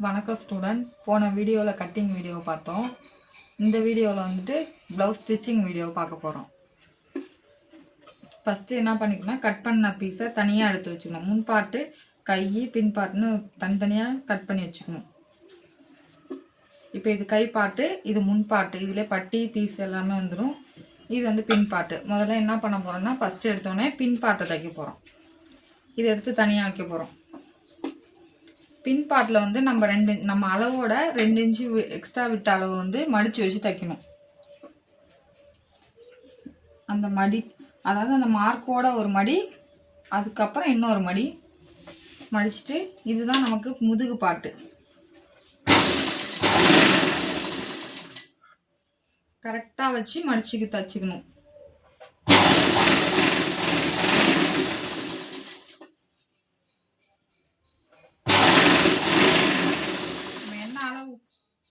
வணக்கம் ஸ்டூடெண்ட். போன வீடியோவில் கட்டிங் வீடியோ பார்த்தோம். இந்த வீடியோவில் வந்துட்டு ப்ளவுஸ் ஸ்டிச்சிங் வீடியோ பார்க்க போகிறோம். ஃபஸ்ட்டு என்ன பண்ணிக்கணும், கட் பண்ண பீஸை தனியாக எடுத்து வச்சுக்கணும். முன் பார்ட்டு, கை, பின் பார்ட்டுன்னு தனித்தனியாக கட் பண்ணி வச்சுக்கணும். இப்போ இது கை பார்ட்டு, இது முன் பார்ட்டு, இதில் பட்டி பீஸ் எல்லாமே வந்துடும். இது வந்து பின் பார்ட்டு. முதல்ல என்ன பண்ண போகிறோம்னா, ஃபஸ்ட்டு எடுத்தோடனே பின் பார்ட்டை தைக்க போகிறோம். இதை எடுத்து தனியாக வைக்க போகிறோம். பின் பார்ட்டில் வந்து நம்ம அளவோட 2 இன்ச்சு எக்ஸ்ட்ரா விட்ட அளவு வந்து மடித்து வச்சு தைக்கணும். அந்த மடி, அதாவது அந்த மார்க்கோட ஒரு மடி, அதுக்கப்புறம் இன்னொரு மடி மடிச்சுட்டு, இதுதான் நமக்கு முதுகு பார்ட்டு. கரெக்டாக வச்சு மடிச்சுக்கு தைச்சிக்கணும்.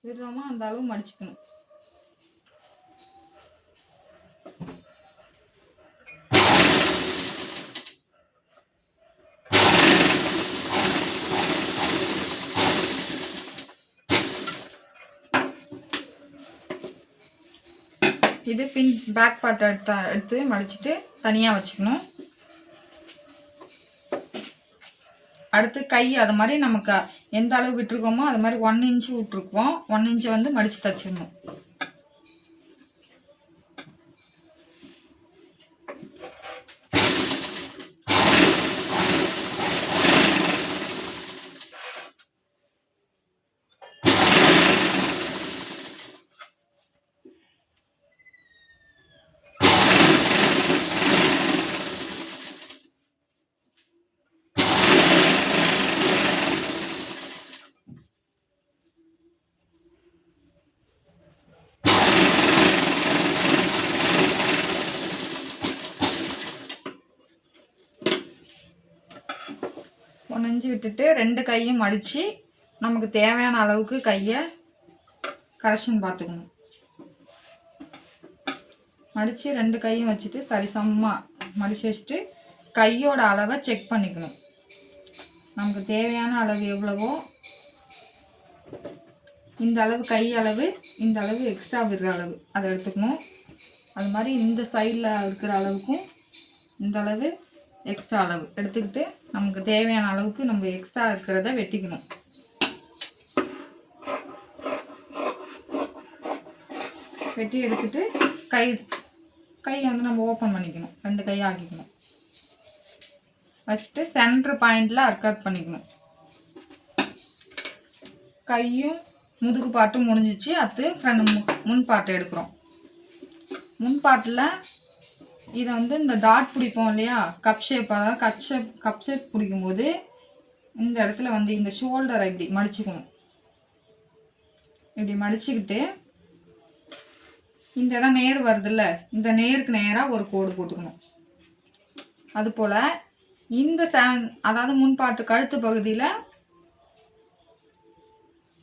விடுறோமோ அந்த அளவு மடிச்சுக்கணும். இது பின் பேக் பார்ட் எடுத்து மடிச்சுட்டு தனியாக வச்சுக்கணும். அடுத்து கை, அது மாதிரி நமக்கு எந்த அளவு விட்டுருக்கோமோ அது மாதிரி 1 இன்ச்சு விட்டுருக்கோம். 1 இன்ச்சை வந்து மடித்து தைச்சிடணும். ஒன்று விட்டுட்டு 2 கையும் மடித்து நமக்கு தேவையான அளவுக்கு கையை கரெக்ஷன் பார்த்துக்கணும். மடித்து 2 கையும் வச்சுட்டு சரிசமமாக மடித்து வச்சுட்டு கையோட அளவை செக் பண்ணிக்கணும். நமக்கு தேவையான அளவு எவ்வளவோ, இந்த அளவு கை அளவு, இந்த அளவு எக்ஸ்ட்ரா விடுற அளவு அதை எடுத்துக்கணும். அது மாதிரி இந்த சைடில் இருக்கிற அளவுக்கும் இந்த அளவு எக்ஸ்ட்ரா அளவு எடுத்துக்கிட்டு நமக்கு தேவையான அளவுக்கு நம்ம எக்ஸ்ட்ரா இருக்கிறத வெட்டிக்கணும். வெட்டி எடுத்துட்டு கை வந்து நம்ம ஓப்பன் பண்ணிக்கணும். 2 கையை ஆக்கிக்கணும். ஃபஸ்ட்டு சென்டர் பாயிண்டில் அர்க்கட் பண்ணிக்கணும். கையும் முதுகு பாட்டும் முடிஞ்சிச்சு. அடுத்து முன் பாட்டை எடுக்கிறோம். முன் பாட்டில் இதை வந்து இந்த டாட் பிடிப்போம் இல்லையா, கப் ஷேப், அதாவது கப் ஷேப் பிடிக்கும்போது இந்த இடத்துல வந்து இந்த ஷோல்டரை இப்படி மடிச்சுக்கணும். இப்படி மடிச்சுக்கிட்டு இந்த இடம் நேர் வருதுல்ல, இந்த நேருக்கு நேராக ஒரு கோடு போட்டுக்கணும். அதுபோல் இந்த அதாவது முன்பாட்டு கழுத்து பகுதியில்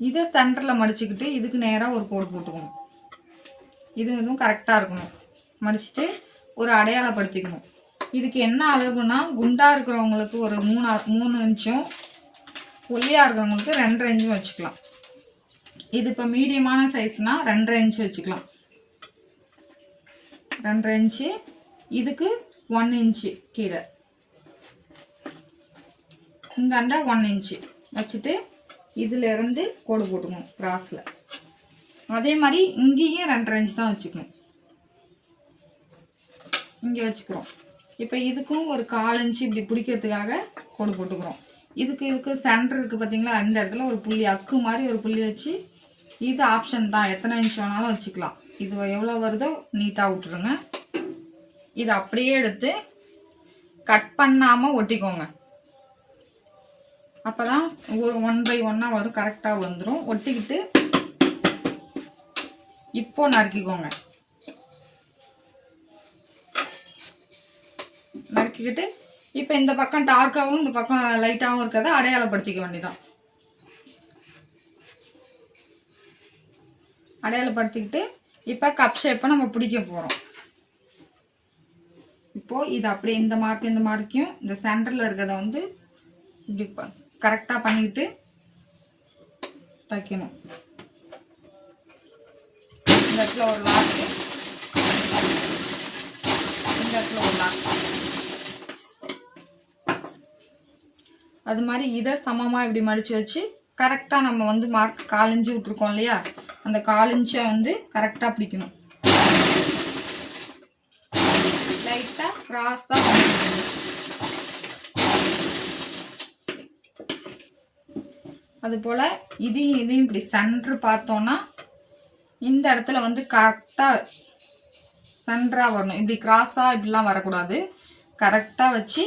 இதை சென்டரில் மடிச்சுக்கிட்டு இதுக்கு நேராக ஒரு கோடு போட்டுக்கணும். இதுவும் கரெக்டாக இருக்கணும். மடிச்சுட்டு ஒரு அடையாளப்படுத்திக்கணும். இதுக்கு என்ன அளவுனா, குண்டாக இருக்கிறவங்களுக்கு ஒரு 3 இன்ச்சும், ஒல்லியாக இருக்கிறவங்களுக்கு 2.5 இன்ச்சும் வச்சுக்கலாம். இது இப்போ மீடியமான சைஸ்னால் 2.5 இன்ச்சு வச்சுக்கலாம். 2.5 இன்ச்சு, இதுக்கு 1 இன்ச்சு கீழே, இந்தாண்ட 1 இன்ச்சு வச்சுட்டு இதிலேருந்து கோடு போட்டுக்கணும் கிராஸில். அதே மாதிரி இங்கேயும் 2.5 இன்ச்சு தான் வச்சுக்கணும். இங்கே வச்சுக்கிறோம். இப்போ இதுக்கும் ஒரு 1/4 இன்ச்சு இப்படி பிடிக்கிறதுக்காக கோடு போட்டுக்கிறோம். இதுக்கு சென்டர் இருக்குது பார்த்தீங்களா, அந்த இடத்துல ஒரு புள்ளி, அக்கு மாதிரி ஒரு புள்ளி வச்சு, இது ஆப்ஷன் தான், எத்தனை இன்ச் வேணாலும் வச்சுக்கலாம். இது எவ்வளோ வருதோ நீட்டாக விட்டுருங்க. இதை அப்படியே எடுத்து கட் பண்ணாமல் ஒட்டிக்கோங்க. அப்போ தான் ஒரு 1 by 1 வரும், கரெக்டாக வந்துடும். ஒட்டிக்கிட்டு இப்போ நறுக்கிக்கோங்க. நறுக்கிக்கிட்டு இப்போ இந்த பக்கம் டார்க்காகவும் இந்த பக்கம் லைட்டாகவும் இருக்கிறத அடையாளப்படுத்திக்க வேண்டியதான். அடையாளப்படுத்திக்கிட்டு இப்போ கப் ஷேப்பை நம்ம பிடிக்க போகிறோம். இப்போது இது அப்படியே இந்த மார்க்கையும் இந்த சென்டரில் இருக்கிறத வந்து இப்படி கரெக்டாக பண்ணிக்கிட்டு தைக்கணும். இந்த இடத்துல ஒரு லாக்கு, இந்த இடத்துல ஒரு லாக்கு. அது மாதிரி இதை சமமாக இப்படி மடித்து வச்சு கரெக்டாக நம்ம வந்து மார்க் 1/4 இன்ச்சு விட்ருக்கோம் இல்லையா, அந்த 1/4 இன்ச்சை வந்து கரெக்டாக பிடிக்கணும். லைட்டாக கிராஸாக அதுபோல் இதையும் இப்படி சென்ட்ரு பார்த்தோன்னா இந்த இடத்துல வந்து கரெக்டாக சென்டராக வரணும். இப்படி கிராஸாக இப்படிலாம் வரக்கூடாது. கரெக்டாக வச்சு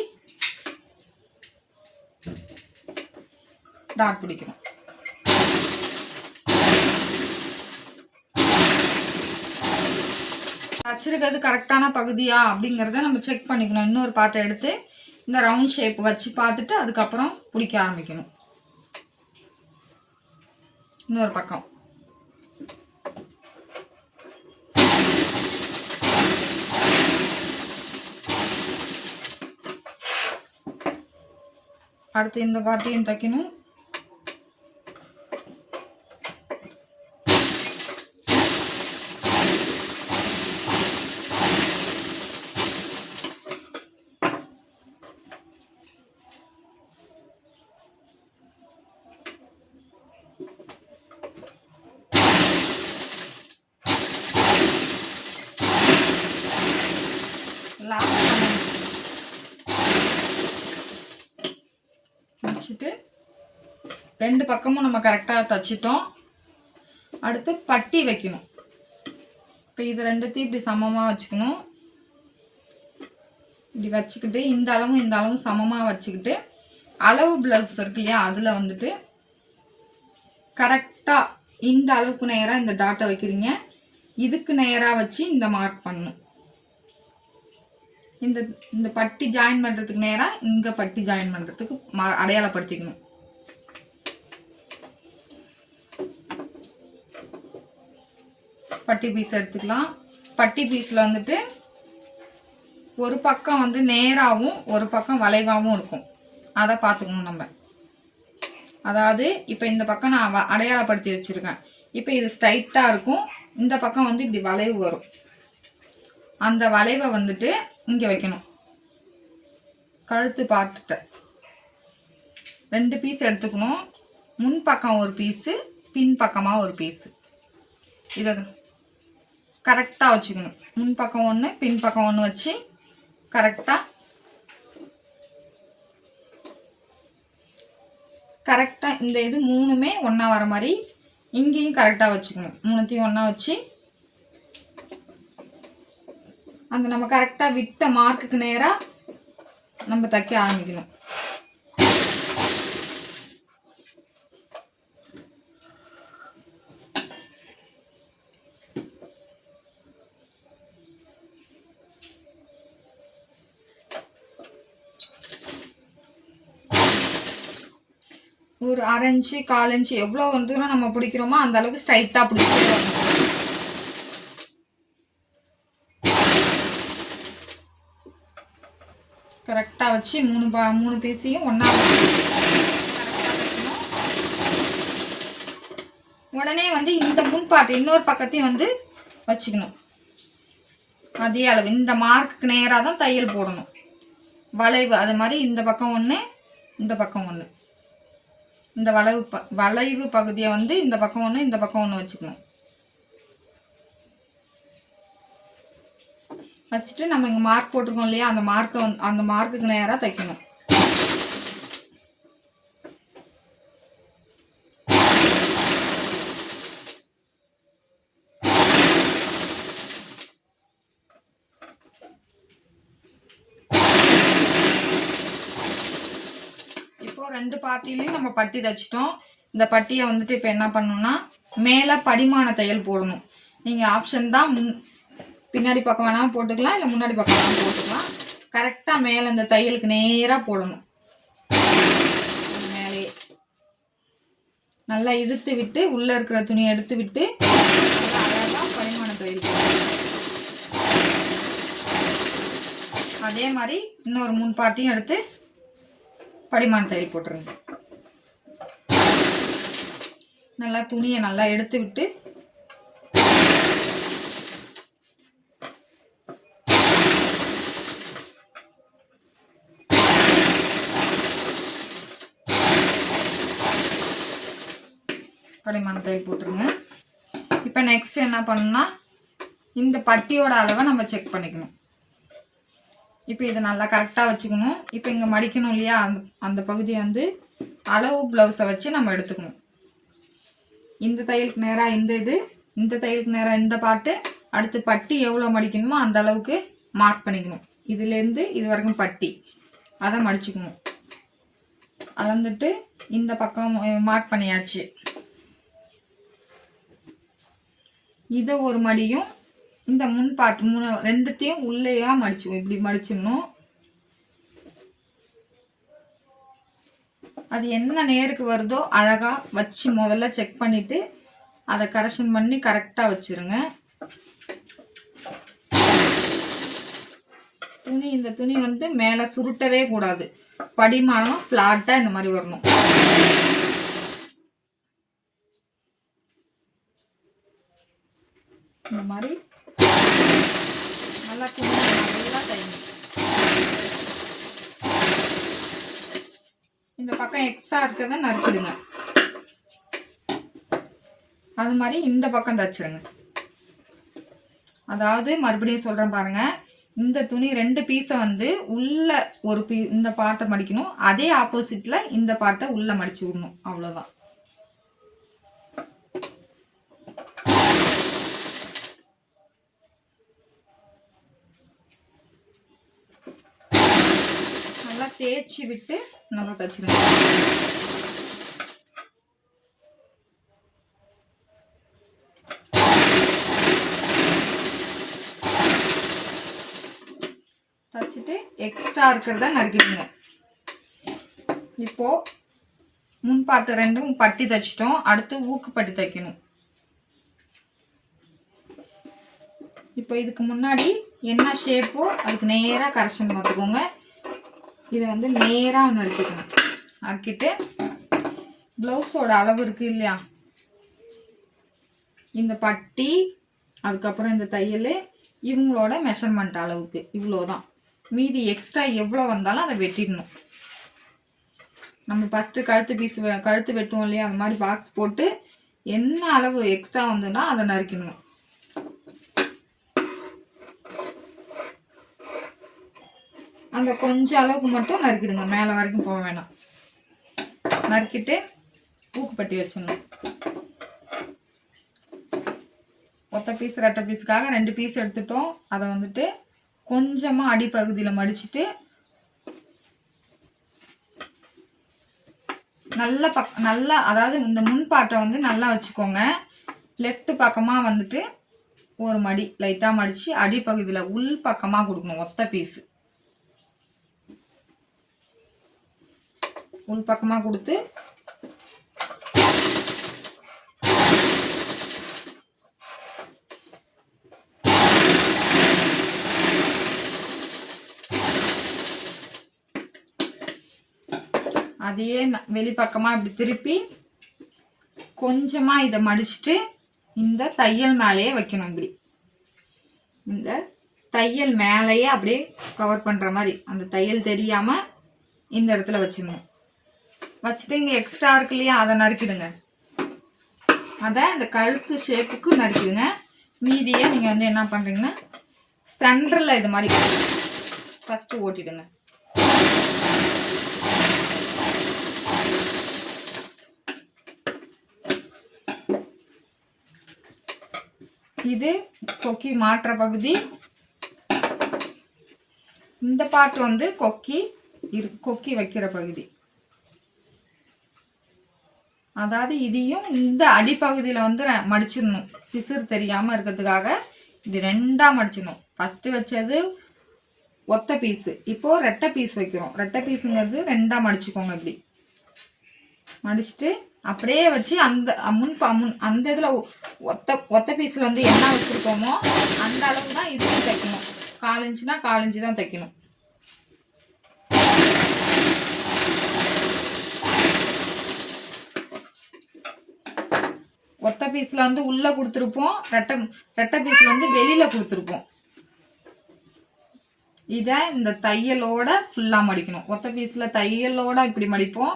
டாட் பிடிக்கணும். வச்சிருக்கிறது கரெக்டான பகுதியா அப்படிங்கிறத நம்ம செக் பண்ணிக்கணும். இன்னொரு பாட்டை எடுத்து இந்த ரவுண்ட் ஷேப் வச்சு பார்த்துட்டு அதுக்கப்புறம் பிடிக்க ஆரம்பிக்கணும். இன்னொரு பக்கம் அடுத்து இந்த பாட்டையும் தைக்கணும். வச்சுட்டு 2 பக்கமும் நம்ம கரெக்டாக தைச்சிட்டோம். அடுத்து பட்டி வைக்கணும். இப்போ இது ரெண்டுத்தையும் இப்படி சமமாக வச்சுக்கணும். இப்படி வச்சுக்கிட்டு இந்த அளவும் சமமாக வச்சுக்கிட்டு அளவு பிளவுஸ் இருக்கு இல்லையா, அதில் வந்துட்டு கரெக்டாக இந்த அளவுக்கு நேராக இந்த டாட்டை வைக்கிறீங்க. இதுக்கு நேராக வச்சு இந்த மார்க் பண்ணணும். இந்த பட்டி ஜாயின் பண்ணுறதுக்கு நேராக இங்கே பட்டி ஜாயின் பண்ணுறதுக்கு அடையாளப்படுத்திக்கணும். பட்டி பீஸ் எடுத்துக்கலாம். பட்டி பீஸில் வந்துட்டு ஒரு பக்கம் வந்து நேராகவும் ஒரு பக்கம் வளைவாகவும் இருக்கும். அதை பார்த்துக்கணும் நம்ம. அதாவது இப்போ இந்த பக்கம் நான் அடையாளப்படுத்தி வச்சுருக்கேன். இப்போ இது ஸ்ட்ரைட்டாக இருக்கும். இந்த பக்கம் வந்து இப்படி வளைவு வரும். அந்த வளைவை வந்துட்டு இங்கே வைக்கணும். கழுத்து பார்த்துட்டு 2 பீஸ் எடுத்துக்கணும். முன் பக்கம் ஒரு பீஸு, பின் பக்கமாக ஒரு பீஸு. இதை கரெக்டாக வச்சுக்கணும். முன் பக்கம் ஒன்று, பின் பக்கம் ஒன்று வச்சு கரெக்டாக இந்த இது 3மே ஒன்றா வர மாதிரி இங்கேயும் கரெக்டாக வச்சுக்கணும். 3த்தையும் ஒன்றா வச்சு அந்த நம்ம கரெக்டாக விட்ட மார்க்குக்கு நேராக நம்ம தைக்க ஆரம்பிக்கணும். ஒரு 1/2 இன்ச்சு 1/4 இன்ச்சு எவ்வளோ தூரம் நம்ம பிடிக்கிறோமோ அந்த அளவுக்கு ஸ்ட்ரைட்டாக பிடிச்சிட்டு வரணும். கரெக்டாக வச்சு 3 பீஸையும் ஒன்றா உடனே வந்து இந்த முன்பாட்டு இன்னொரு பக்கத்தையும் வந்து வச்சுக்கணும். அதே அளவு இந்த மார்க்கு நேராக தான் தையல் போடணும். வளைவு அது மாதிரி இந்த பக்கம் ஒன்று, இந்த பக்கம் ஒன்று. இந்த வளைவு பகுதியை வந்து இந்த பக்கம் ஒன்று, இந்த பக்கம் ஒன்று வச்சுக்கணும். வச்சுட்டு நம்ம இங்கே மார்க் போட்டிருக்கோம் இல்லையா, அந்த மார்க்குக்கு நேராக தைக்கணும். இப்போ 2 பார்ட்டிலையும் நம்ம பட்டி தைச்சிட்டோம். இந்த பட்டியை வந்துட்டு இப்போ என்ன பண்ணணும்னா மேலே படிமான தையல் போடணும். நீங்கள் ஆப்ஷன் தான், பின்னாடி பக்கம் வேணாலும் போட்டுக்கலாம், இல்லை முன்னாடி பக்கம் வேணாலும் போட்டுக்கலாம். கரெக்டாக மேலே இந்த தையலுக்கு நேராக போடணும். மேலே நல்லா இழுத்து விட்டு உள்ளே இருக்கிற துணியை எடுத்து விட்டு அழகாக படிமான தையல் போடணும். அதே மாதிரி இன்னொரு 3 பார்ட்டியும் எடுத்து படிமான தையல் போட்டுருங்க. நல்லா துணியை நல்லா எடுத்து விட்டு கடிமான தையல் போட்டுருங்க. இப்போ நெக்ஸ்ட் என்ன பண்ணணும்னா இந்த பட்டியோட அளவை நம்ம செக் பண்ணிக்கணும். இப்போ இதை நல்லா கரெக்டாக வச்சுக்கணும். இப்போ இங்கே மடிக்கணும் இல்லையா, அந்த பகுதியை வந்து அளவு ப்ளவுஸை வச்சு நம்ம எடுத்துக்கணும். இந்த தையலுக்கு நேராக இந்த தையலுக்கு நேராக இந்த பாட்டு, அடுத்து பட்டி எவ்வளோ மடிக்கணுமோ அந்த அளவுக்கு மார்க் பண்ணிக்கணும். இதுலேருந்து இது வரைக்கும் பட்டி அதை மடிச்சுக்கணும். அளந்துட்டு இந்த பக்கம் மார்க் பண்ணியாச்சு. இதை ஒரு மடியும் இந்த முன் பாட்டு ரெண்டுத்தையும் உள்ளேயா இப்படி மடிச்சிடணும். அது என்ன நேருக்கு வருதோ அழகா வச்சு முதல்ல செக் பண்ணிட்டு அதை கரெக்ஷன் பண்ணி கரெக்டா வச்சிருங்க. இந்த துணி வந்து மேல சுருட்டவே கூடாது. படிமானம் பிளாட்டா இந்த மாதிரி வரணும். இந்த மாதிரி நல்லா துணி நல்லா தைங்க. இந்த பக்கம் எக்ஸ்ட்ரா இருக்கிறத நறுக்கிடுங்க. அது மாதிரி இந்த பக்கம் தச்சிருங்க. அதாவது மறுபடியும் சொல்றேன் பாருங்க, இந்த துணி 2 பீஸை வந்து உள்ள ஒரு இந்த பார்ட்டை மடிக்கணும். அதே ஆப்போசிட்ல இந்த பார்ட்டை உள்ள மடிச்சு விடணும். அவ்வளவுதான். நல்லா தேய்ச்சி விட்டு நல்லா தச்சிருங்க. தச்சுட்டு எக்ஸ்ட்ரா இருக்கிறத நறுக்கிடுங்க. இப்போ முன் பார்த்து 2 பட்டி தைச்சிட்டோம். அடுத்து ஊக்கு பட்டி தைக்கணும். இப்போ இதுக்கு முன்னாடி என்ன ஷேப்போ அதுக்கு நேராக கரெக்ஷன் பார்த்துக்கோங்க. இதை வந்து நேராக நறுக்கிக்கணும். நறுக்கிட்டு ப்ளவுஸோட அளவு இருக்கு இல்லையா, இந்த பட்டி அதுக்கப்புறம் இந்த தையல் இவங்களோட மெஷர்மெண்ட் அளவுக்கு இவ்வளோதான். மீதி எக்ஸ்ட்ரா எவ்வளோ வந்தாலும் அதை வெட்டிடணும். நம்ம ஃபஸ்ட்டு கழுத்து வெட்டுவோம் இல்லையா, அந்த மாதிரி பாக்ஸ் போட்டு என்ன அளவு எக்ஸ்ட்ரா வந்ததுன்னா அதை நறுக்கணும். அந்த கொஞ்சம் அளவுக்கு மட்டும் நறுக்கிடுங்க, மேலே வரைக்கும் போக வேணாம். நறுக்கிட்டு ஊக்குப்பட்டி வச்சிடணும். ஒத்த பீஸ் 2 பீஸுக்காக 2 பீஸ் எடுத்துட்டோம். அதை வந்துட்டு கொஞ்சமாக அடிப்பகுதியில் மடிச்சுட்டு நல்லா அதாவது இந்த முன்பாட்டை வந்து நல்லா வச்சுக்கோங்க. லெஃப்ட் பக்கமாக வந்துட்டு ஒரு மடி லைட்டாக மடித்து அடிப்பகுதியில் உள் பக்கமாக கொடுக்கணும். ஒத்த பீஸு உள் பக்கமாக கொடுத்து அதையே வெளிப்பக்கமாக இப்படி திருப்பி கொஞ்சமாக இதை மடிச்சுட்டு இந்த தையல் மேலேயே வைக்கணும். இப்படி இந்த தையல் மேலேயே அப்படியே கவர் பண்ணுற மாதிரி அந்த தையல் தெரியாமல் இந்த இடத்துல வச்சுக்கணும். வச்சுட்டு இங்கே எக்ஸ்ட்ரா இருக்கு இல்லையா, அதை நறுக்கிடுங்க. அதை இந்த கழுத்து ஷேப்புக்கு நறுக்கிடுங்க. மீதியை நீங்கள் வந்து என்ன பண்ணுறீங்கன்னா சென்டரில் இது மாதிரி ஃபஸ்ட்டு ஓட்டிடுங்க. இது கொக்கி மாற்ற பகுதி. இந்த பார்ட் வந்து கொக்கி வைக்கிற பகுதி. அதாவது இதையும் இந்த அடிப்பகுதியில் வந்து மடிச்சிடணும். பிசுறு தெரியாமல் இருக்கிறதுக்காக இது 2ஆ மடிச்சிடணும். ஃபஸ்ட்டு வச்சது ஒத்த பீஸு, இப்போது ரெட்டை பீஸ் வைக்கிறோம். ரெட்டை பீஸுங்கிறது 2ஆ மடிச்சுக்கோங்க. இப்படி மடிச்சுட்டு அப்படியே வச்சு அந்த அந்த இதில் ஒத்த பீஸில் வந்து என்ன வச்சுருக்கோமோ அந்த அளவு தான் இதுவும் தைக்கணும். 4 இன்ச்சுனா 4 இன்ச்சு தான் தைக்கணும். பீஸில் வந்து உள்ளே கொடுத்துருப்போம், ரெட்டை பீஸில் வந்து வெளியில் கொடுத்துருப்போம். இதை இந்த தையலோட ஃபுல்லாக மடிக்கணும். ஒத்த பீஸில் தையலோட இப்படி மடிப்போம்,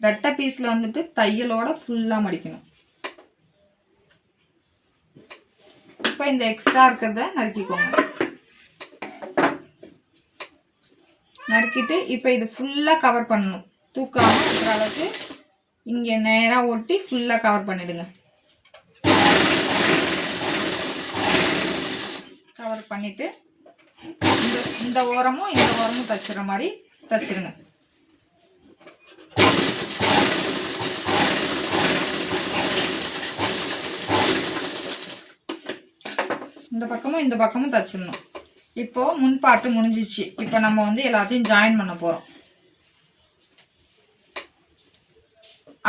ரெட்டை பீஸில் வந்துட்டு தையலோட ஃபுல்லாக மடிக்கணும். இப்போ இந்த எக்ஸ்ட்ரா இருக்கிறத நறுக்கிக்கோங்க. நறுக்கிட்டு இப்போ இது ஃபுல்லாக கவர் பண்ணணும். தூக்காமல் இருக்கிற அளவுக்கு இங்கே நேராக ஒட்டி ஃபுல்லாக கவர் பண்ணிடுங்க. கவர் பண்ணிவிட்டு இந்த ஓரமும் இந்த ஓரமும் தைச்சிடுற மாதிரி தைச்சிடுங்க. இந்த பக்கமும் தைச்சிடணும். இப்போ முன்பாட்டு முடிஞ்சிச்சு. இப்போ நம்ம வந்து எல்லாத்தையும் ஜாயின் பண்ண போகிறோம்.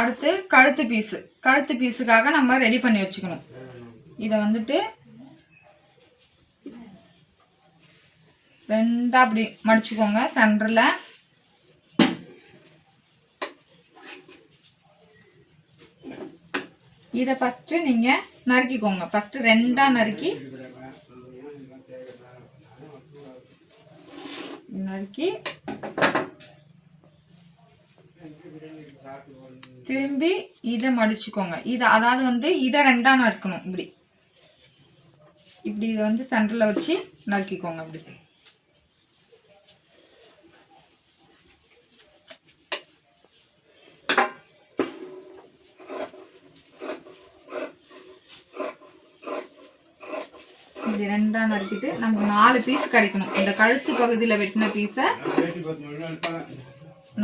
அடுத்து கழுத்து பீஸுக்காக நம்ம ரெடி பண்ணி வச்சுக்கணும். இதை வந்துட்டு ரெண்டா அப்படி மடிச்சுக்கோங்க. சென்டரில் இதை ஃபஸ்ட்டு நீங்கள் நறுக்கிக்கோங்க. ஃபஸ்ட்டு ரெண்டா நறுக்கி திரும்பி இதை மடிச்சுக்கோங்க. இதை அதாவது வந்து இதை ரெண்டா நறுக்கணும். இப்படி இதை வந்து சென்டரில் வச்சு நறுக்கிக்கோங்க. இப்படி இப்படி ரெண்டா நறுக்கிட்டு நமக்கு 4 பீஸ் கிடைக்கணும். இந்த கழுத்து பகுதியில் வெட்டின பீஸை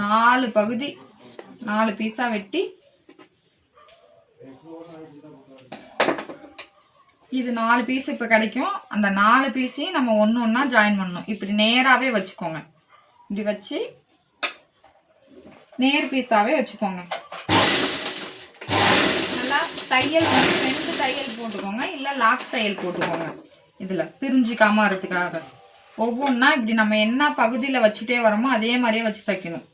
4 பீஸாக வெட்டி இது 4 பீஸ் இப்போ கிடைக்கும். அந்த 4 பீஸையும் நம்ம ஒன்று ஒன்றா ஜாயின் பண்ணணும். இப்படி நேராகவே வச்சுக்கோங்க. இப்படி வச்சு நேர் பீஸாகவே வச்சுக்கோங்க. நல்லா தையல் வந்து 2 தையல் போட்டுக்கோங்க, இல்லை லாக் தையல் போட்டுக்கோங்க. இதில் பிரிஞ்சிக்காம வரதுக்காக ஒவ்வொன்றா இப்படி நம்ம என்ன பகுதியில் வச்சுட்டே வரோமோ அதே மாதிரியே வச்சு தைக்கணும்.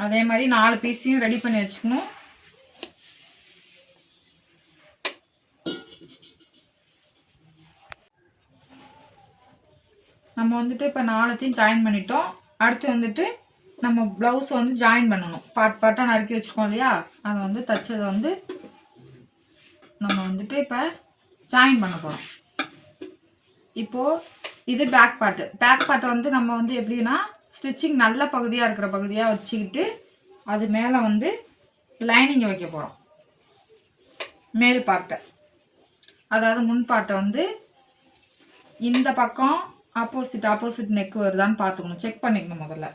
அதே மாதிரி 4 பீஸையும் ரெடி பண்ணி வச்சுக்கணும். நம்ம வந்துட்டு இப்போ 4த்தையும் ஜாயின் பண்ணிட்டோம். அடுத்து வந்துட்டு நம்ம ப்ளவுஸ் வந்து ஜாயின் பண்ணணும். பார்ட்டாக நறுக்கி வச்சுக்கோம் இல்லையா, அதை வந்து தைச்சதை வந்து நம்ம வந்துட்டு இப்போ ஜாயின் பண்ண போகிறோம். இப்போது இது பேக் பார்ட்டை வந்து நம்ம வந்து எப்படின்னா ஸ்டிச்சிங் நல்ல பகுதியாக இருக்கிற பகுதியாக வச்சுக்கிட்டு அது மேலே வந்து லைனிங்கை வைக்க போகிறோம். மேல் பார்ட்டை அதாவது முன் பார்ட்டை வந்து இந்த பக்கம் ஆப்போசிட் நெக் வருதான்னு பார்த்துக்கணும், செக் பண்ணிக்கணும். முதல்ல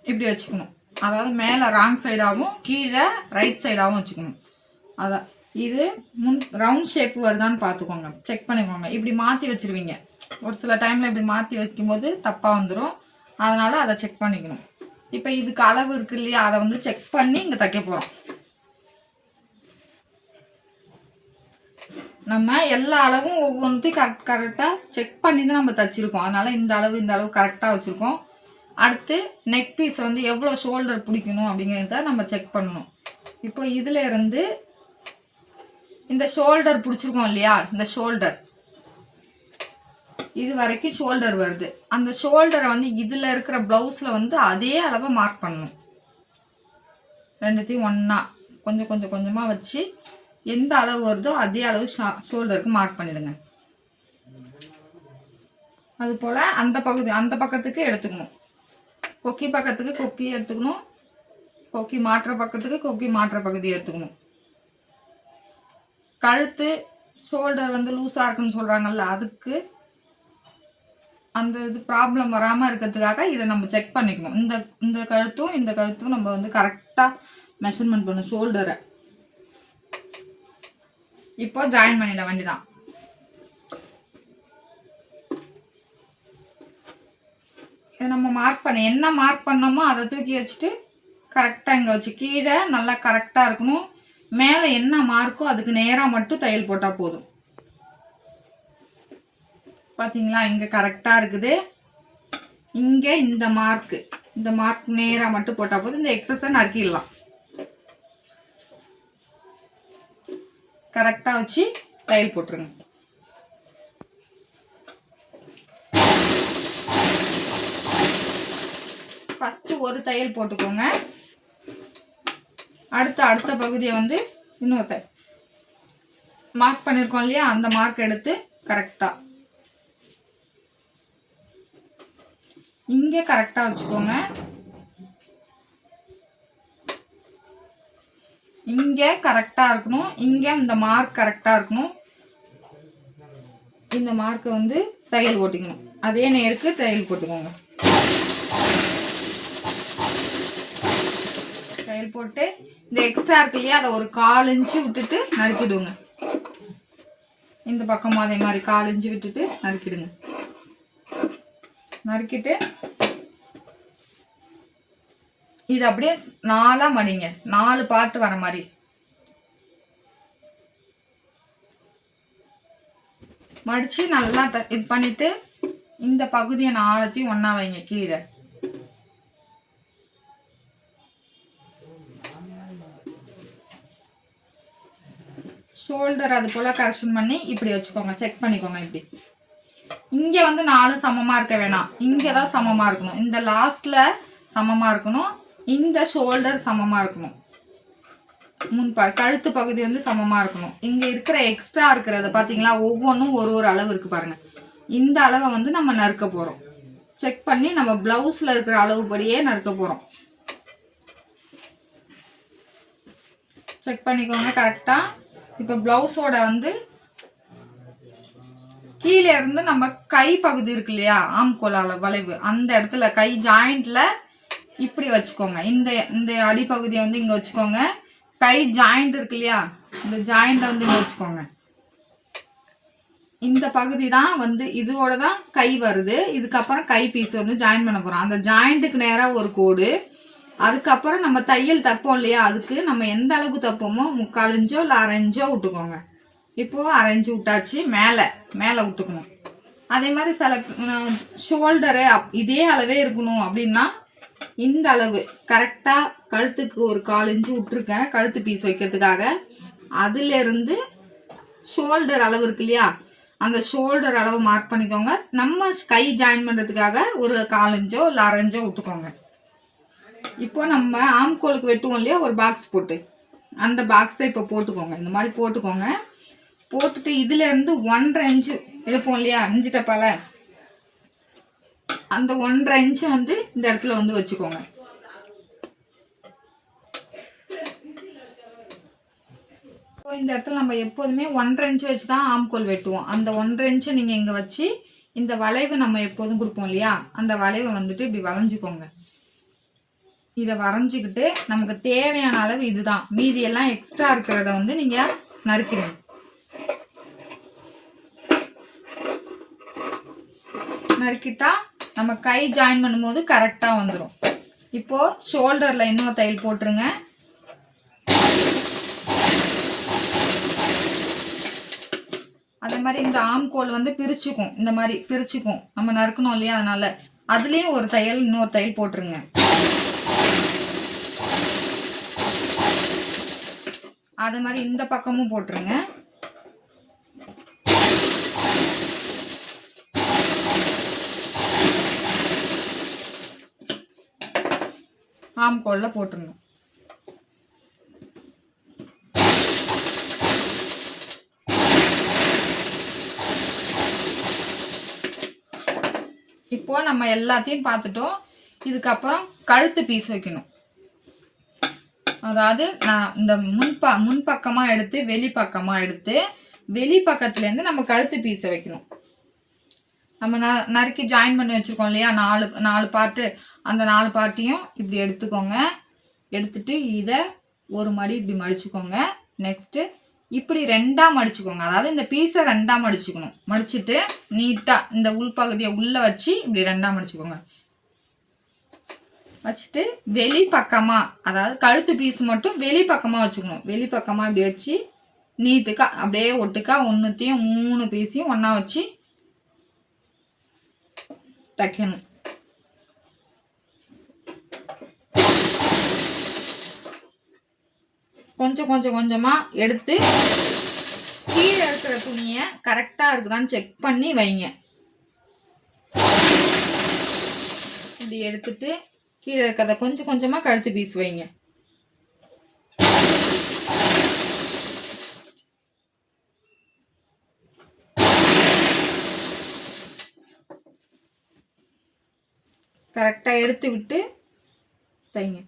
இப்படி வச்சுக்கணும். அதாவது மேலே ராங் சைடாகவும் கீழே ரைட் சைடாகவும் வச்சுக்கணும். அதான் இது ரவுண்ட் ஷேப் வருதான்னு பார்த்துக்கோங்க, செக் பண்ணிக்கோங்க. இப்படி மாற்றி வச்சுருவீங்க. ஒரு சில டைமில் இப்படி மாற்றி வைக்கும்போது தப்பாக வந்துடும். அதனால் அதை செக் பண்ணிக்கணும். இப்போ இதுக்கு அளவு இருக்கு இல்லையா, அதை வந்து செக் பண்ணி இங்கே தைக்க போகிறோம். நம்ம எல்லா அளவும் ஒவ்வொன்றையும் கரெக்டாக செக் பண்ணி தான் நம்ம தைச்சிருக்கோம். அதனால் இந்த அளவு கரெக்டாக வச்சுருக்கோம். அடுத்து நெக் பீஸை வந்து எவ்வளோ ஷோல்டர் பிடிக்கணும் அப்படிங்கிறத நம்ம செக் பண்ணணும். இப்போ இதில் இருந்து இந்த ஷோல்டர் பிடிச்சிருக்கோம் இல்லையா, இந்த ஷோல்டர் இது வரைக்கும் ஷோல்டர் வருது. அந்த ஷோல்டரை வந்து இதில் இருக்கிற ப்ளவுஸில் வந்து அதே அளவை மார்க் பண்ணணும். ரெண்டுத்தையும் ஒன்றா கொஞ்சமாக வச்சு எந்த அளவு வருதோ அதே அளவு ஷோல்டருக்கு மார்க் பண்ணிடுங்க. அதுபோல் அந்த பக்கத்துக்கு எடுத்துக்கணும். கொக்கி பக்கத்துக்கு கொக்கி எடுத்துக்கணும், கொக்கி மாற்ற பக்கத்துக்கு கொக்கி மாற்ற பகுதி எடுத்துக்கணும். கழுத்து ஷோல்டர் வந்து லூஸாக இருக்குன்னு சொல்கிறாங்கல்ல, அதுக்கு அந்த இது ப்ராப்ளம் வராமல் இருக்கிறதுக்காக இதை நம்ம செக் பண்ணிக்கணும். இந்த கழுத்தும் நம்ம வந்து கரெக்டாக மெஷர்மெண்ட் பண்ணணும் ஷோல்டரை. இப்போ ஜாயின் பண்ணிட வேண்டியதான். இதை நம்ம என்ன மார்க் பண்ணோமோ அதை தூக்கி வச்சுட்டு கரெக்டாக இங்கே வச்சு கீழே நல்லா கரெக்டாக இருக்கணும். மேலே என்ன மார்க்கோ அதுக்கு நேராக மட்டும் தையல் போட்டால் போதும். பார்த்தீங்களா, இங்கே கரெக்டாக இருக்குது. இங்கே இந்த மார்க் நேராக மட்டும் போட்டால் போதும். இந்த எக்ஸஸை நறுக்கிடலாம். கரெக்டாக வச்சு தையல் போட்டுருங்க. ஃபஸ்ட்டு ஒரு தையல் போட்டுக்கோங்க. அடுத்த பகுதியை வந்து இன்னொரு மார்க் பண்ணியிருக்கோம் இல்லையா, அந்த மார்க் எடுத்து கரெக்டாக இங்கே கரெக்டாக வச்சுக்கோங்க. இங்கே கரெக்டாக இருக்கணும். இங்கே இந்த மார்க் கரெக்டாக இருக்கணும். இந்த மார்க்கை வந்து தையல் போட்டுக்கணும். அதே நேருக்கு தையல் போட்டுக்கோங்க. தையல் போட்டு இந்த எக்ஸ்ட்ரா இருக்கு இல்லையா, அதை ஒரு 1/4 இன்ச்சு விட்டுட்டு நறுக்கிடுங்க. இந்த பக்கமும் அதே மாதிரி 1/4 இன்ச்சு விட்டுட்டு நறுக்கிடுங்க. நறுக்கிட்டு இது அப்படியே 4ஆ மடிங்க. 4 பார்ட் வர மாதிரி. மடிச்சு நல்லா இது பண்ணிட்டு இந்த பகுதியை 4த்தையும் ஒண்ணா வைங்க கீழே. ஷோல்டர் அது போல கரெக்ஷன் பண்ணி இப்படி வச்சுக்கோங்க. செக் பண்ணிக்கோங்க. இப்படி இங்கே வந்து 4 சமமாக இருக்க வேணாம். இங்கே தான் சமமாக இருக்கணும். இந்த லாஸ்ட்ல சமமாக இருக்கணும். இந்த ஷோல்டர் சமமாக இருக்கணும். கழுத்து பகுதி வந்து சமமாக இருக்கணும். இங்கே இருக்கிற எக்ஸ்ட்ரா இருக்கிறத பார்த்தீங்களா, ஒவ்வொன்றும் ஒரு அளவு இருக்கு பாருங்க. இந்த அளவை வந்து நம்ம நறுக்க போகிறோம். செக் பண்ணி நம்ம பிளவுஸில் இருக்கிற அளவுப்படியே நறுக்க போகிறோம். செக் பண்ணிக்கோங்க கரெக்டாக. இப்போ பிளவுஸோட வந்து கீழே இருந்து நம்ம கை பகுதி இருக்கு இல்லையா, ஆம்கோலால வளைவு, அந்த இடத்துல கை ஜாயிண்ட்ல இப்படி வச்சுக்கோங்க. இந்த அடிப்பகுதியை வந்து இங்கே வச்சுக்கோங்க. கை ஜாயிண்ட் இருக்கு இல்லையா, இந்த ஜாயிண்ட்டை வந்து இங்கே வச்சுக்கோங்க. இந்த பகுதி தான் வந்து இதோட தான் கை வருது. இதுக்கப்புறம் கை பீஸ் வந்து ஜாயின் பண்ண போகிறோம். அந்த ஜாயிண்ட்டுக்கு நேராக ஒரு கோடு. அதுக்கப்புறம் நம்ம தையல் தப்போம் இல்லையா, அதுக்கு நம்ம எந்த அளவுக்கு தப்போமோ 3/4 இன்ச்சோ இல்லை 1/2 இன்ச்சோ விட்டுக்கோங்க. இப்போது 1/2 இன்ச்சு விட்டாச்சு. மேலே விட்டுக்கணும். அதே மாதிரி சில ஷோல்டரு இதே அளவே இருக்கணும் அப்படின்னா இந்த அளவு கரெக்டாக கழுத்துக்கு ஒரு 1/4 இன்ச்சு விட்டுருக்கேன் கழுத்து பீஸ் வைக்கிறதுக்காக. அதுலேருந்து ஷோல்டர் அளவு இருக்கு இல்லையா, அந்த ஷோல்டர் அளவு மார்க் பண்ணிக்கோங்க. நம்ம கை ஜாயின் பண்ணுறதுக்காக ஒரு 1/4 இன்ச்சோ இல்லை 1/2 இன்ச்சோ விட்டுக்கோங்க. இப்போ நம்ம ஆம்கோலுக்கு வெட்டுவோம் இல்லையா ஒரு பாக்ஸ் போட்டு, அந்த பாக்ஸை இப்போ போட்டுக்கோங்க. இந்த மாதிரி போட்டுக்கோங்க. போட்டுட்டு இதுலேருந்து 1/2 இன்ச்சு எடுப்போம் இல்லையா இஞ்சி டப்பால, அந்த 1/2 இன்ச்சு வந்து இந்த இடத்துல வந்து வச்சுக்கோங்க. இந்த இடத்துல நம்ம எப்போதுமே 1/2 இன்ச்சு வச்சு தான் ஆம்கோல் வெட்டுவோம். அந்த 1/2 இன்ச்சை நீங்கள் இங்கே வச்சு இந்த வளைவு நம்ம எப்போதும் கொடுப்போம் இல்லையா, அந்த வளைவை வந்துட்டு இப்படி வளைஞ்சிக்கோங்க. இதை வரைஞ்சிக்கிட்டு நமக்கு தேவையான அளவு இதுதான். மீதி எல்லாம் எக்ஸ்ட்ரா இருக்கிறத வந்து நீங்கள் நறுக்கிடுங்க. நறுக்கிட்டா நம்ம கை ஜாயின் பண்ணும்போது கரெக்டாக வந்துடும். இப்போது ஷோல்டரில் இன்னொரு தையல் போட்டுருங்க. அதே மாதிரி இந்த ஆம்கோல் வந்து பிரிச்சுக்கும். இந்த மாதிரி பிரிச்சுக்கும். நம்ம நறுக்கணும் இல்லையா, அதனால அதுலேயும் ஒரு தையல் இன்னொரு தையல் போட்டுருங்க. அதே மாதிரி இந்த பக்கமும் போட்டுருங்க. ஆம்கோல்ல போட்டுருங்க. இப்போ நம்ம எல்லாத்தையும் பார்த்துட்டோம். இதுக்கப்புறம் கழுத்து பீஸ் வைக்கணும். அதாவது நான் இந்த முன்பக்கமாக எடுத்து வெளிப்பக்கமாக எடுத்து வெளிப்பக்கத்துலேருந்து நம்ம கழுத்து பீஸை வைக்கணும். நம்ம நறுக்கி ஜாயின் பண்ணி வச்சுருக்கோம் இல்லையா, 4 பார்ட்டு, அந்த 4 பார்ட்டையும் இப்படி எடுத்துக்கோங்க. எடுத்துட்டு இதை ஒரு மடி இப்படி மடிச்சுக்கோங்க. நெக்ஸ்ட்டு இப்படி 2ஆக மடிச்சுக்கோங்க. அதாவது இந்த பீஸை 2ஆக மடிச்சுக்கணும். மடிச்சுட்டு நீட்டாக இந்த உள்பகுதியை உள்ளே வச்சு இப்படி 2ஆக மடிச்சுக்கோங்க. வச்சுட்டு வெளிப்பக்கமாக, அதாவது கழுத்து பீஸ் மட்டும் வெளிப்பக்கமாக வச்சுக்கணும். வெளிப்பக்கமாக இப்படி வச்சு நீட்டுக்கா அப்படியே ஒட்டுக்கா 1த்தையும் 3 பீஸையும் ஒன்றா வச்சு தைக்கணும். கொஞ்சம் கொஞ்சம் கொஞ்சமாக எடுத்து கீழே இருக்கிற துணியை கரெக்டாக இருக்குதான்னு செக் பண்ணி வைங்க. இப்படி எடுத்துட்டு கீழே இருக்கிறத கொஞ்சம் கொஞ்சமாக கழுத்து பீஸ் வைங்க. கரெக்டாக எடுத்து விட்டு தைங்க.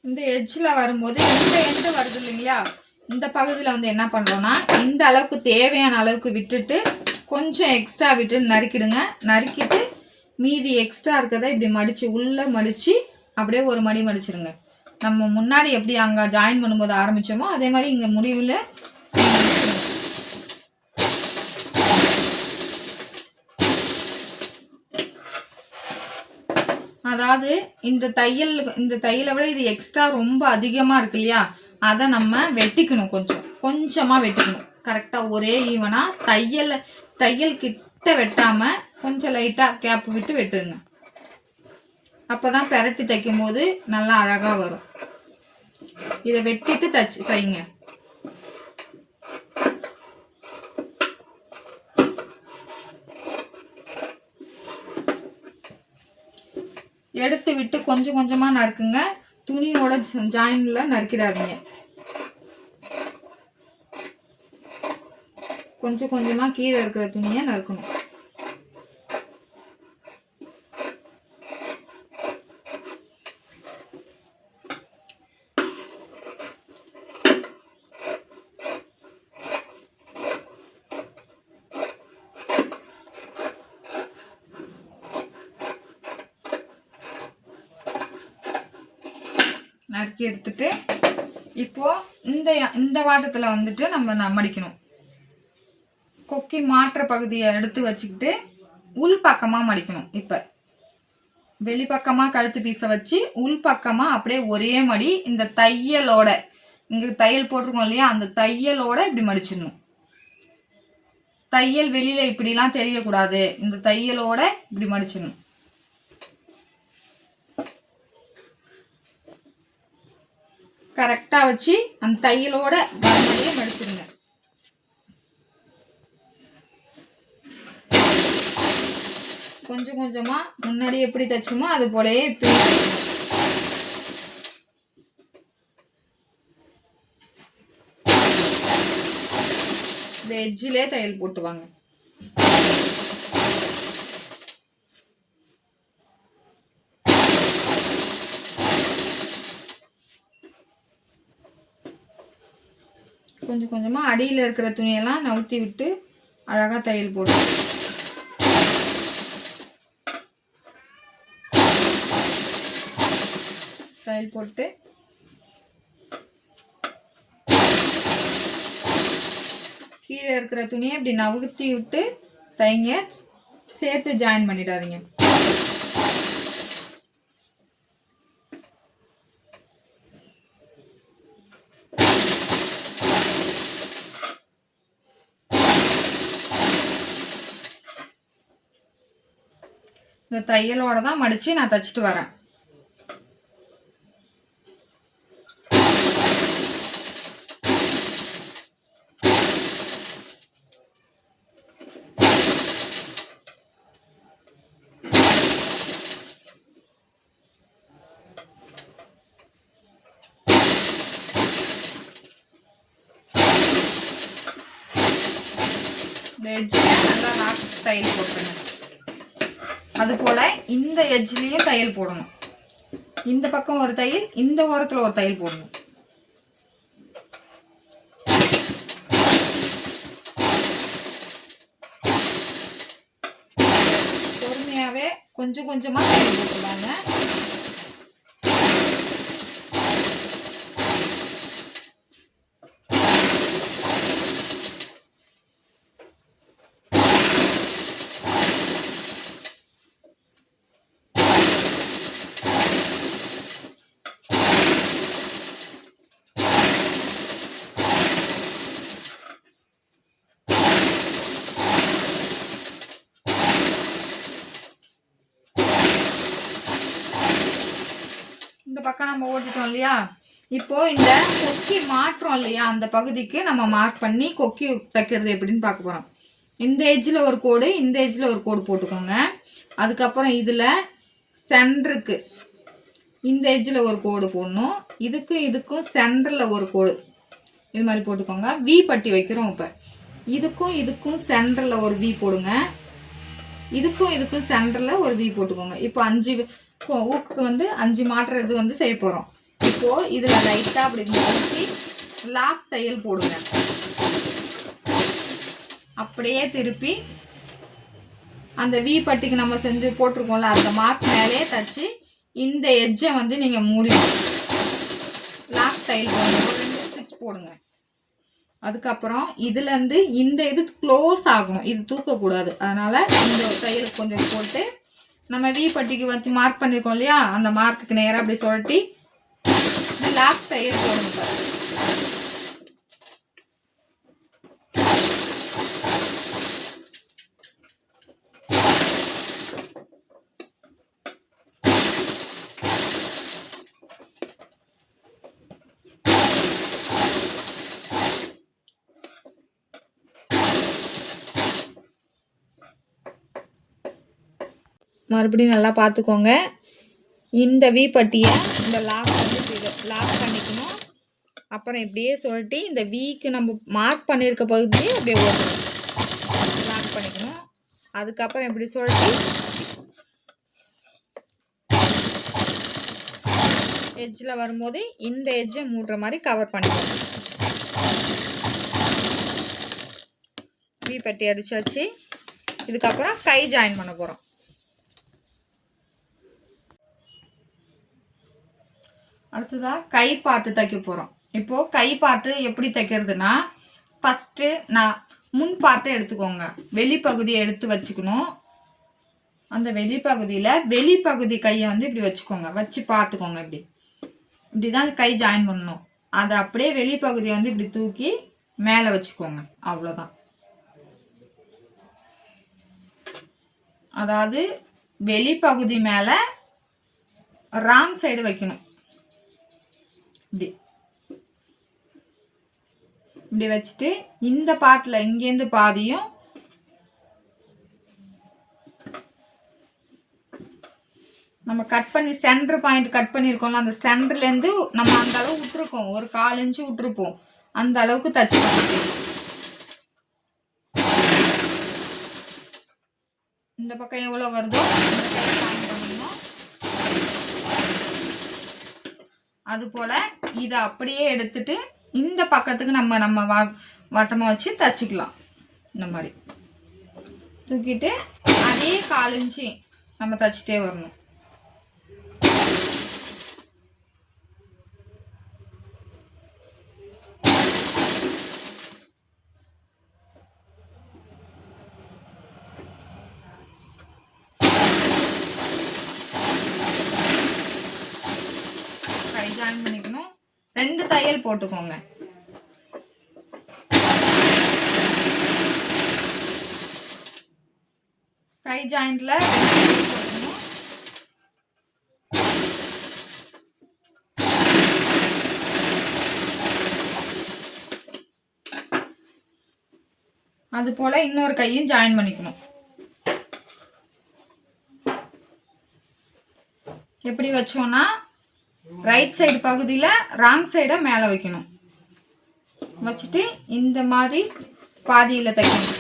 இந்த எட்ஜில் வரும்போது இந்த எண்டு வருது இல்லைங்களா, இந்த பகுதியில் வந்து என்ன பண்ணுறோன்னா இந்த அளவுக்கு தேவையான அளவுக்கு விட்டுட்டு கொஞ்சம் எக்ஸ்ட்ரா விட்டு நறுக்கிடுங்க. நறுக்கிட்டு மீதி எக்ஸ்ட்ரா இருக்கிறத இப்படி மடித்து உள்ளே மடித்து அப்படியே ஒரு மடி மடிச்சிடுங்க. நம்ம முன்னாடி எப்படி அங்கே ஜாயின் பண்ணும்போது ஆரம்பித்தோமோ அதே மாதிரி இங்கே முடிவில் அதாவது இந்த தையலை விட இது எக்ஸ்ட்ரா ரொம்ப அதிகமாக இருக்கு இல்லையா, அதை நம்ம வெட்டிக்கணும். கொஞ்சமாக வெட்டிக்கணும். கரெக்டாக ஒரே ஈவனாக தையல் கிட்ட வெட்டாமல் கொஞ்சம் லைட்டாக கேப் விட்டு வெட்டுங்க. அப்போ தான் பெரட்டி தைக்கும் போது நல்லா அழகாக வரும். இதை வெட்டிட்டு தைங்க. எடுத்து விட்டு கொஞ்சம் கொஞ்சமாக நறுக்குங்க. துணியோட ஜாயின்ல நறுக்கிடாதீங்க. கொஞ்சம் கொஞ்சமாக கீழே இருக்கிற துணியை நறுக்கணும். நறுக்கி எடுத்துட்டு இப்போ இந்த வாட்டத்தில் வந்துட்டு நம்ம மடிக்கணும். கொக்கி மாற்ற பகுதியை எடுத்து வச்சுக்கிட்டு உள் பக்கமாக மடிக்கணும். இப்போ வெளிப்பக்கமாக கழுத்து பீஸை வச்சு உள் பக்கமாக அப்படியே ஒரே மடி இந்த தையலோட இங்கே தையல் போட்டிருக்கோம் இல்லையா, அந்த தையலோட இப்படி மடிச்சிடணும். தையல் வெளியில் இப்படிலாம் தெரியக்கூடாது. இந்த தையலோட இப்படி மடிச்சிடணும். கரெக்டாக வச்சு அந்த தையலோட வரையிலே மடிச்சிடுங்க. கொஞ்சம் கொஞ்சமாக முன்னாடி எப்படி தைச்சோமோ அது போலயே இப்படி இந்த எட்ஜிலே தையல் போட்டுவாங்க. கொஞ்சம் கொஞ்சமாக அடியில் இருக்கிற துணியெல்லாம் நவுத்தி விட்டு அழகாக தையல் போடும். தையல் போட்டு கீழே இருக்கிற துணியை இப்படி நவுத்தி விட்டு தைங்க. சேர்த்து ஜாயின் பண்ணிடாதீங்க. இந்த தையலோட தான் மடித்து நான் தைச்சிட்டு வரேன். இந்த எட்ஜில் நல்லா நாக்கு தையல் போட்டுருங்க. அதுபோல் இந்த எட்ஜ்லேயும் தையல் போடணும். இந்த பக்கம் ஒரு தையல், இந்த ஓரத்தில் ஒரு தையல் போடணும். கொஞ்சம் கொஞ்சமாக தையல் போட்டுருவாங்க. இந்த பக்கம் நம்ம ஓட்டிட்டோம் இல்லையா, இப்போ இந்த கொக்கி மாற்றோம் இல்லையா, அந்த பகுதிக்கு நம்ம மார்க் பண்ணி கொக்கி தைக்கிறது எப்படின்னு பார்க்க போகிறோம். இந்த எஜ்ஜில் ஒரு கோடு, இந்த எஜ்ஜில் ஒரு கோடு போட்டுக்கோங்க. அதுக்கப்புறம் இதில் சென்டருக்கு இந்த எஜ்ஜில் ஒரு கோடு போடணும். இதுக்கும் சென்டரில் ஒரு கோடு இது மாதிரி போட்டுக்கோங்க. வி பட்டி வைக்கிறோம். இப்போ இதுக்கும் சென்டரில் ஒரு வி போடுங்க. இதுக்கும் சென்டரில் ஒரு வி போட்டுக்கோங்க. இப்போ 5 ஊக்குக்கு வந்து 5 மாற்றுறது வந்து செய்ய போகிறோம். இப்போது இதில் லைட்டாக அப்படி நிறுத்தி லாக் தையல் போடுங்க. அப்படியே திருப்பி அந்த வி பட்டிக்கு நம்ம செஞ்சு போட்டிருக்கோம்ல, அந்த மார்க் மேலே தச்சு இந்த எட்ஜை வந்து நீங்கள் மூடி லாக் தையல் போடுங்க. ஒரு 2 ஸ்டிச் போடுங்க. அதுக்கப்புறம் இதுலேருந்து இந்த இது க்ளோஸ் ஆகணும், இது தூக்கக்கூடாது. அதனால் இந்த தையல் கொஞ்சம் போட்டு நம்ம வி பட்டிக்கு வச்சு மார்க் பண்ணியிருக்கோம் இல்லையா, அந்த மார்க்குக்கு நேராக அப்படி சொல்லி லாக் தையல் போடுங்க. மறுபடியும் நல்லா பார்த்துக்கோங்க. இந்த வி பட்டியை இந்த லாக் வந்து லாக் பண்ணிக்கணும். அப்புறம் இப்படியே சொல்லிட்டு இந்த விக்கு நம்ம மார்க் பண்ணியிருக்க பகுதியே அப்படியே ஓட்டணும், லாக் பண்ணிக்கணும். அதுக்கப்புறம் இப்படி சொல்லிட்டு எட்ஜில் வரும்போது இந்த எட்ஜை மூடுற மாதிரி கவர் பண்ணிக்கணும். வி பட்டி அடிச்சாச்சு. இதுக்கப்புறம் கை ஜாயின் பண்ண போகிறோம். அடுத்ததாக கை பார்த்து தைக்க போகிறோம். இப்போது கை பார்த்து எப்படி தைக்கிறதுனா, ஃபஸ்ட்டு நான் முன் பார்ட்டை எடுத்துக்கோங்க. வெளிப்பகுதியை எடுத்து வச்சுக்கணும். அந்த வெளிப்பகுதி கையை வந்து இப்படி வச்சுக்கோங்க. வச்சு பார்த்துக்கோங்க. இப்படி தான் கை ஜாயின் பண்ணணும். அதை அப்படியே வெளிப்பகுதியை வந்து இப்படி தூக்கி மேலே வச்சுக்கோங்க. அவ்வளோதான். அதாவது வெளிப்பகுதி மேலே ராங் சைடு வைக்கணும். இப்படி வச்சுட்டு இந்த பார்ட்டில் இங்கேருந்து பாதியும் நம்ம கட் பண்ணி சென்டர் பாயிண்ட் கட் பண்ணியிருக்கோம்ல, அந்த சென்டர்லேருந்து நம்ம அந்த அளவு விட்டுருக்கோம், ஒரு 1/4 இன்ச்சு விட்டுருப்போம். அந்த அளவுக்கு தச்சு இந்த பக்கம் எவ்வளோ வருதோ அது போல் இதை அப்படியே எடுத்துட்டு இந்த பக்கத்துக்கு நம்ம வட்டமாக வச்சு தச்சுக்கலாம். இந்த மாதிரி தூக்கிட்டு அதே 1/4 இன்ச்சு நம்ம தச்சுட்டே வரணும். கை ஜாயின் பண்ணிக்கணும். 2 தையல் போட்டுக்கோங்க. கை ஜாயிண்ட்ல 2 தையல் போடணும். அது போல இன்னொரு கையும் ஜாயின் பண்ணிக்கணும். எப்படி வச்சோம்னா ரைட் சைடு பகுதியில் ராங் சைடை மேலே வைக்கணும். வச்சுட்டு இந்த மாதிரி பாதியில் தைக்கணும்.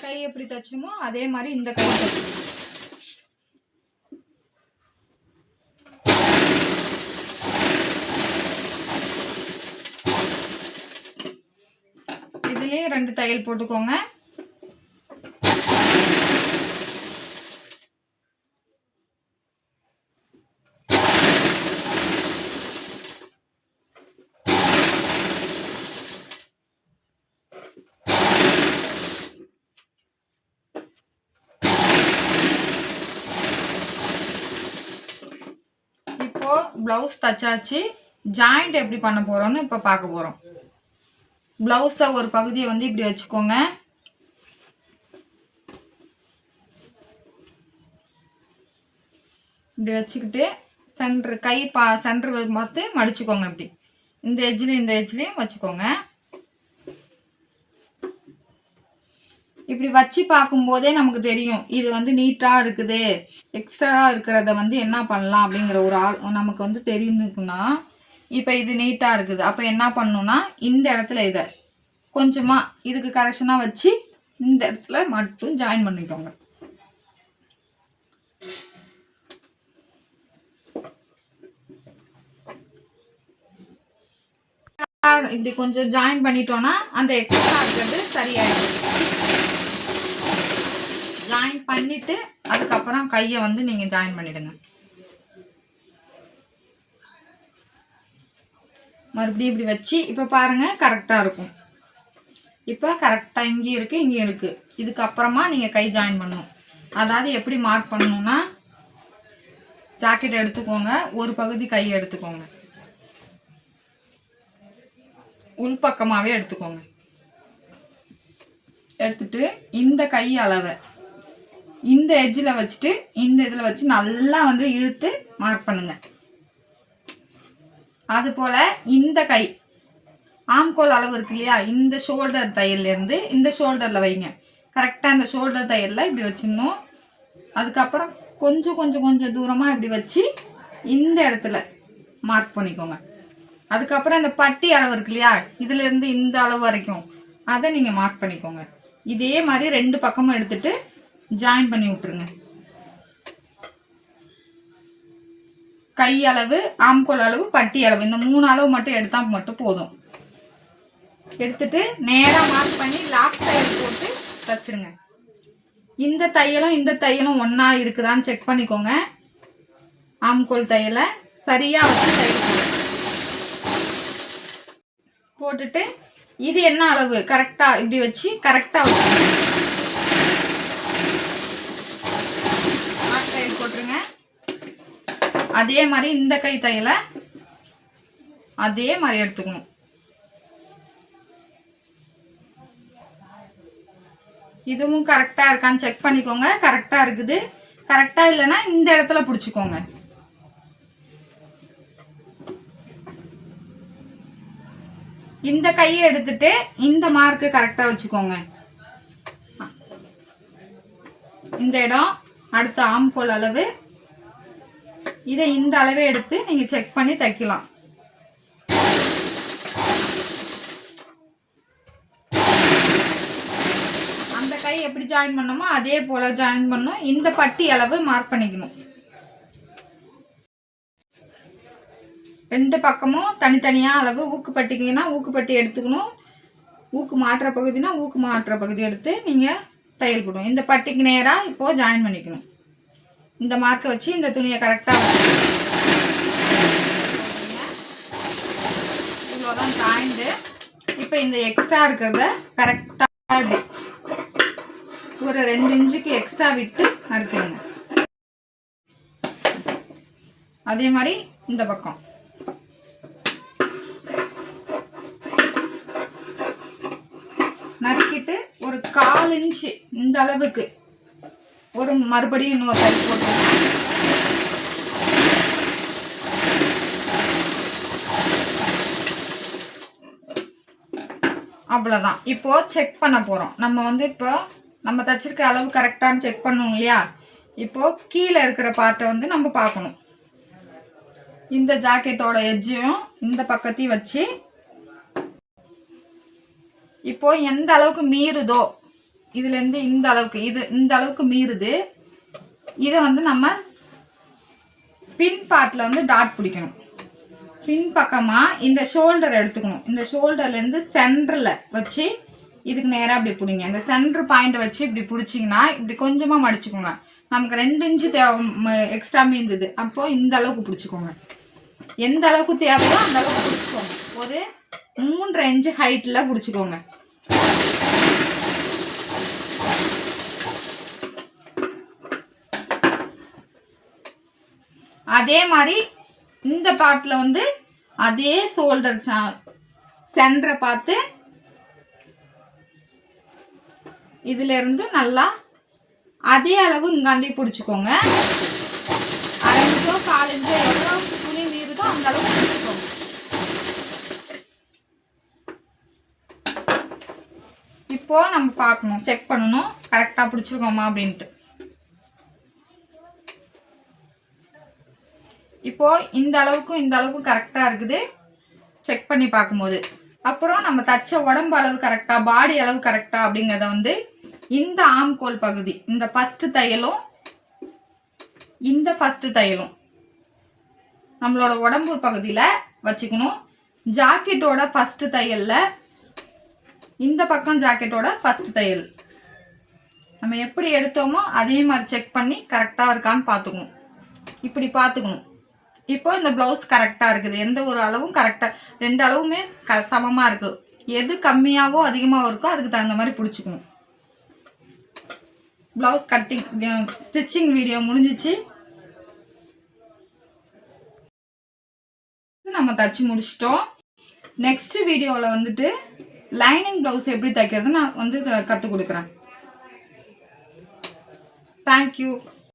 கை எப்படி தைச்சோமோ அதே மாதிரி இந்த கை தைச்சோம். இதுலயே 2 தையல் போட்டுக்கோங்க. ப்ளவுஸ் தச்சாச்சு. ஜாயிண்ட் எப்படி பண்ண போறோம்னு இப்போ பார்க்க போறோம். ப்ளவுஸை ஒரு பகுதியை வந்து இப்படி வச்சுக்கோங்க. இப்படி வச்சுக்கிட்டு சென்டர் கை சென்டர் பார்த்து மடிச்சுக்கோங்க. இப்படி இந்த எட்ஜ்லையும் வச்சுக்கோங்க. இப்படி வச்சு பார்க்கும்போதே நமக்கு தெரியும் இது வந்து நீட்டாக இருக்குது. எக்ஸ்ட்ரா இருக்கிறத வந்து என்ன பண்ணலாம் அப்படிங்கிற ஒரு நமக்கு வந்து தெரியுதுன்னா, இப்போ இது நீட்டாக இருக்குது. அப்போ என்ன பண்ணணும்னா இந்த இடத்துல இதை கொஞ்சமாக இதுக்கு கரெக்ஷனாக வச்சு இந்த இடத்துல மட்டும் ஜாயின் பண்ணிக்கோங்க. இப்படி கொஞ்சம் ஜாயின் பண்ணிட்டோம்னா அந்த எக்ஸ்ட்ரா இருக்கிறது சரியாயிடும். ஜாயின் பண்ணிட்டு அதுக்கப்புறம் கையை வந்து நீங்க ஜாயின் பண்ணிடுங்க. மறுபடியும் இப்படி வச்சு இப்போ பாருங்க கரெக்டா இருக்கும். இப்போ கரெக்டா இங்கே இருக்கு இங்கே இருக்கு. இதுக்கப்புறமா நீங்க கை ஜாயின் பண்ணணும். அதாவது எப்படி மார்க் பண்ணணும்னா ஜாக்கெட் எடுத்துக்கோங்க, ஒரு பகுதி கையை எடுத்துக்கோங்க, உள்பக்கமாவே எடுத்துக்கோங்க. எடுத்துட்டு இந்த கை அளவை இந்த எட்ஜில் வச்சுட்டு இந்த இதில் வச்சு நல்லா வந்து இழுத்து மார்க் பண்ணுங்க. அது போல இந்த கை ஆம்கோல் அளவு இருக்கு இல்லையா, இந்த ஷோல்டர் தையல்லேருந்து இந்த ஷோல்டரில் வைங்க. கரெக்டாக இந்த ஷோல்டர் தையலில் இப்படி வச்சிடணும். அதுக்கப்புறம் கொஞ்சம் கொஞ்சம் கொஞ்சம் தூரமாக இப்படி வச்சு இந்த இடத்துல மார்க் பண்ணிக்கோங்க. அதுக்கப்புறம் இந்த பட்டி அளவு இருக்கு இல்லையா, இதுலேருந்து இந்த அளவு வரைக்கும் அதை நீங்கள் மார்க் பண்ணிக்கோங்க. இதே மாதிரி 2 பக்கமும் எடுத்துட்டு ஜாயின் பண்ணி விட்டுருங்க. கை அளவு, ஆம்கோல் அளவு, பட்டி அளவு, இந்த 3 அளவு மட்டும் எடுத்தால் மட்டும் போதும். எடுத்துட்டு நேராக மார்க் பண்ணி லாக் தையல் போட்டு தச்சிருங்க. இந்த தையலும் இந்த தையலும் ஒன்றா இருக்குதான்னு செக் பண்ணிக்கோங்க. ஆம்கோல் தையலை சரியாக வச்சு தையல் போட்டுட்டு இது என்ன அளவு கரெக்டாக இப்படி வச்சு கரெக்டாக வச்சு லாக் தையல் போட்டுருங்க. அதே மாதிரி இந்த கை தையலை அதே மாதிரி எடுத்துக்கணும். இதுவும் கரெக்டா இருக்கான்னு செக் பண்ணிக்கோங்க. கரெக்டா இருக்குது. கரெக்டா இல்லைன்னா இந்த இடத்துல பிடிச்சிக்கோங்க. இந்த கையை எடுத்துட்டு இந்த மார்க்கு கரெக்டா வச்சுக்கோங்க. இந்த இடம் அடுத்த ஆம்கோல் அளவு, இதை இந்த அளவே எடுத்து நீங்க செக் பண்ணி தைக்கலாம். அந்த கை எப்படி ஜாயின் பண்ணணுமோ அதே போல ஜாயின் பண்ணணும். இந்த பட்டி அளவு மார்க் பண்ணிக்கணும். 2 பக்கமும் தனித்தனியா அளவு. ஊக்கு பட்டிங்கன்னா ஊக்கு பட்டி எடுத்துக்கணும். ஊக்கு மாற்ற பகுதினா ஊக்கு மாற்ற பகுதி எடுத்து நீங்க தையல் போடணும். இந்த பட்டிக்கு நேரா இப்போ ஜாயின் பண்ணிக்கணும். இந்த மார்க்கை வச்சு இந்த துணியை கரெக்டா இவ்வளோதான் ஜாயிண்ட். இப்போ இந்த எக்ஸ்ட்ரா இருக்கிறத கரெக்டா ஒரு 2 இன்ச்சுக்கு எக்ஸ்ட்ரா விட்டு அறுத்துருங்க. அதே மாதிரி இந்த பக்கம் நறுக்கிட்டு ஒரு 1/4 இன்ச்சு இந்த அளவுக்கு ஒரு மறுபடியும் இன்னொரு தையல் போட்டு அவ்வளோதான். இப்போ செக் பண்ண போறோம். நம்ம வந்து இப்போ நம்ம தச்சிருக்க அளவு கரெக்டானு செக் பண்ணணும் இல்லையா. இப்போ கீழே இருக்கிற பார்ட்டை வந்து நம்ம பார்க்கணும். இந்த ஜாக்கெட்டோட எட்ஜையும் இந்த பக்கத்தையும் வச்சு இப்போ எந்த அளவுக்கு மீறுதோ இதுலேருந்து இந்த அளவுக்கு, இந்த அளவுக்கு மீறுது. இதை வந்து நம்ம பின் பார்ட்டில் வந்து டாட் பிடிக்கணும். பின் பக்கமாக இந்த ஷோல்டர் எடுத்துக்கணும். இந்த ஷோல்டர்லேருந்து சென்டரில் வச்சு இதுக்கு நேராக இப்படி பிடிங்க. இந்த சென்டர் பாயிண்ட் வச்சு இப்படி பிடிச்சிங்கன்னா இப்படி கொஞ்சமாக மடிச்சுக்கோங்க. நமக்கு 2 இன்ச்சு எக்ஸ்ட்ரா மீந்தது. அப்போது இந்த அளவுக்கு பிடிச்சிக்கோங்க. எந்த அளவுக்கு தேவையோ அந்த அளவுக்கு பிடிச்சிக்கோங்க. ஒரு 3 இன்ச்சு ஹைட்டில் பிடிச்சிக்கோங்க. அதே மாதிரி இந்த பார்ட்டில் வந்து அதே ஷோல்டர் சென்டரை பார்த்து இதுல இருந்து நல்லா அதே அளவு இங்காண்டி பிடிச்சிக்கோங்க. 1/2 இன்ச்சோ 1/4 இன்ச்சோ எவ்வளோ துணி மீறுதோ அந்த அளவுக்கு பிடிச்சிக்கோங்க. இப்போ நம்ம பார்க்கணும், செக் பண்ணணும் கரெக்டாக பிடிச்சிருக்கோமா அப்படின்ட்டு. இப்போ இந்த அளவுக்கு கரெக்டாக இருக்குது செக் பண்ணி பார்க்கும்போது. அப்புறம் நம்ம தச்ச உடம்பு அளவு கரெக்டாக, பாடி அளவு கரெக்டாக அப்படிங்கிறத வந்து இந்த ஆம்கோல் பகுதி, இந்த ஃபஸ்ட்டு தையலும் இந்த ஃபஸ்ட்டு தையலும் நம்மளோட உடம்பு பகுதியில் வச்சுக்கணும். ஜாக்கெட்டோட ஃபஸ்ட்டு தையலில் இந்த பக்கம் ஜாக்கெட்டோட ஃபஸ்ட்டு தையல் நம்ம எப்படி எடுத்தோமோ அதே மாதிரி செக் பண்ணி கரெக்டாக இருக்கான்னு பார்த்துக்கணும். இப்படி பார்த்துக்கணும். இப்போ இந்த ப்ளவுஸ் கரெக்டாக இருக்குது. எந்த ஒரு அளவும் கரெக்டாக, 2 அளவுமே சமமாக இருக்குது. எது கம்மியாகவோ அதிகமாக இருக்கோ அதுக்கு தகுந்த மாதிரி பிடிச்சிக்கணும். ப்ளவுஸ் கட்டிங் ஸ்டிச்சிங் வீடியோ முடிஞ்சிச்சு. நம்ம தச்சு முடிச்சிட்டோம். நெக்ஸ்ட் வீடியோவில் வந்துட்டு லைனிங் ப்ளவுஸ் எப்படி தைக்கிறது நான் வந்து கற்றுக் கொடுக்குறேன். தேங்க்யூ.